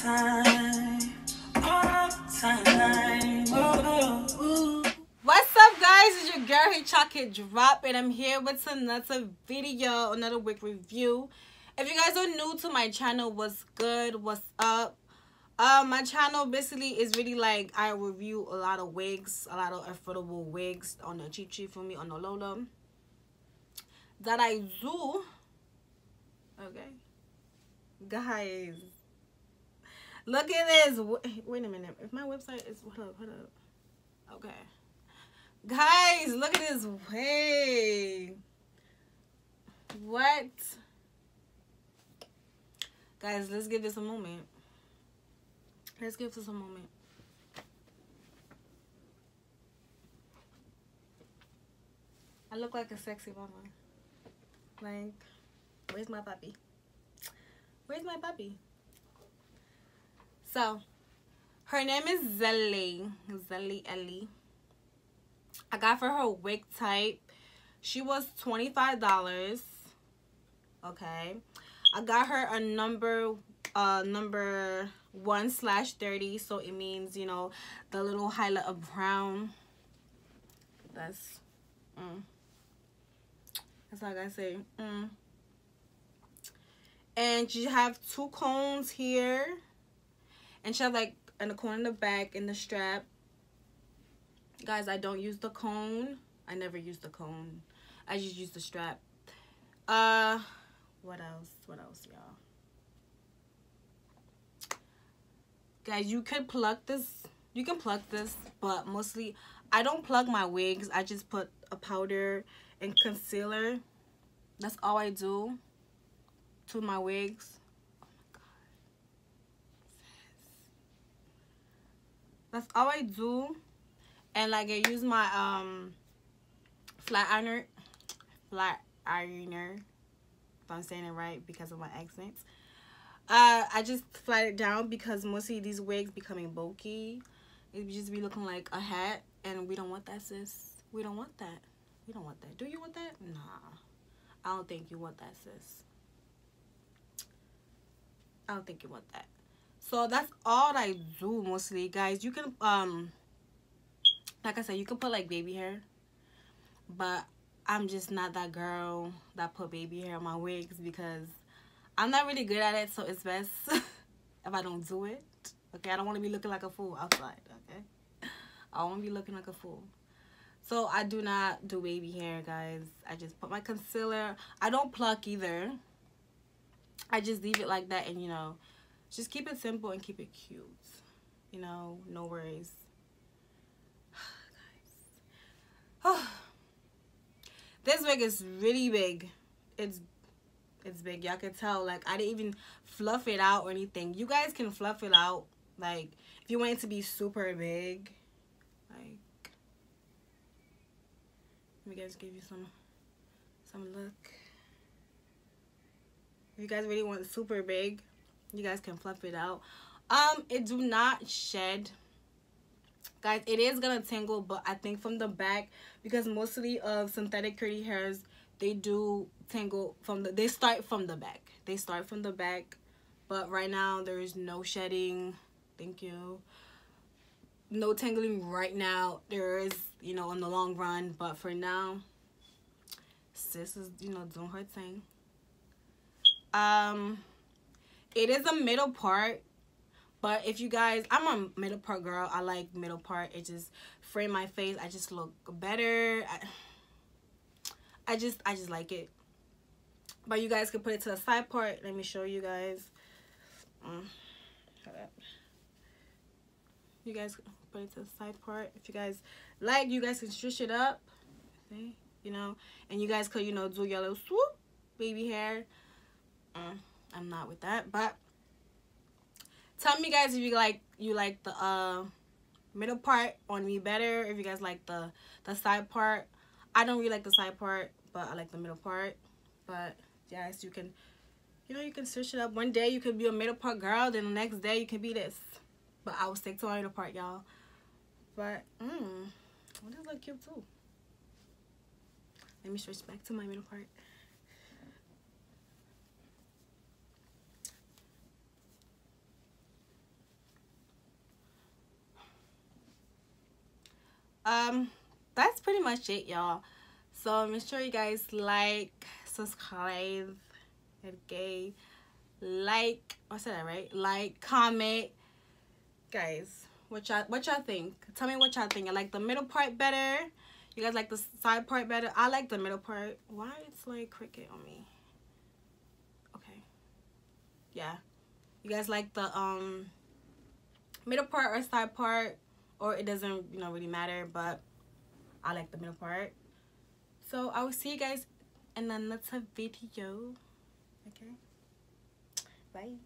time, all time. What's up, guys? It's your girl here, Chocolate Drop, and I'm here with another video, another wig review. If you guys are new to my channel, what's good? What's up? My channel basically is really like I review a lot of wigs, a lot of affordable wigs on the cheap for me on the low that I do. Okay, guys, look at this. Wait a minute. If my website is hold up. Okay, guys, look at this wig. What? Guys, let's give this a moment. Let's give this a moment. I look like a sexy mama. Like, where's my puppy? Where's my puppy? So, her name is Zelly. Zelly Ellie. I got for her wig type. She was $25. Okay. I got her a number 1/30, so it means, you know, the little highlight of brown. That's all I gotta say. And she have two cones here, and she have like in the cone in the back in the strap. Guys, I don't use the cone. I never use the cone. I just use the strap. What else, y'all? Guys, you can plug this. You can plug this, but mostly I don't plug my wigs. I just put a powder and concealer. That's all I do to my wigs. Oh my god. That's all I do. And like I use my flat ironer. If I'm saying it right because of my accents. I just flat it down because mostly these wigs becoming bulky. It just be looking like a hat, and we don't want that, sis. We don't want that. We don't want that. Do you want that? Nah. I don't think you want that, sis. I don't think you want that. So that's all I do mostly, guys. You can like I said, you can put like baby hair, but I'm just not that girl that put baby hair on my wigs because I'm not really good at it, so it's best if I don't do it. Okay, I don't want to be looking like a fool outside, okay? I want to be looking like a fool. So I do not do baby hair, guys. I just put my concealer. I don't pluck either. I just leave it like that and, you know, just keep it simple and keep it cute. You know, no worries. Guys. This wig is really big. It's big. Y'all can tell. Like, I didn't even fluff it out or anything. You guys can fluff it out. Like, if you want it to be super big. Like, let me guys give you some look. If you guys really want it super big, you guys can fluff it out. It do not shed. Guys, it is gonna tingle, but I think from the back, because mostly of synthetic curly hairs, they do tingle from the, they start from the back. They start from the back, but right now there is no shedding. Thank you. No tingling right now. There is, you know, in the long run, but for now, sis is, you know, doing her thing. It is a middle part, but if you guys, I'm a middle part girl. I like middle part. It just frame my face. I just look better. I just like it. But you guys can put it to the side part. Let me show you guys. Hold up. You guys put it to the side part. If you guys like, you guys can stretch it up. See? You know, and you guys could, you know, do your little swoop baby hair. I'm not with that, but tell me, guys, if you like the middle part on me better. If you guys like the side part. I don't really like the side part, but I like the middle part. But yes, you can, you know, you can switch it up. One day you could be a middle part girl, then the next day you can be this. But I will stick to my middle part, y'all. But this look cute too. Let me switch back to my middle part. That's pretty much it, y'all. So make sure you guys like, subscribe, okay, like, I said that right, like, comment, guys. What y'all think? Tell me what y'all think. I like the middle part better. You guys like the side part better? I like the middle part. Why it's like cricket on me? Okay. Yeah. You guys like the middle part or side part, or it doesn't, you know, really matter, but I like the middle part. So I will see you guys in another video. Okay. Bye.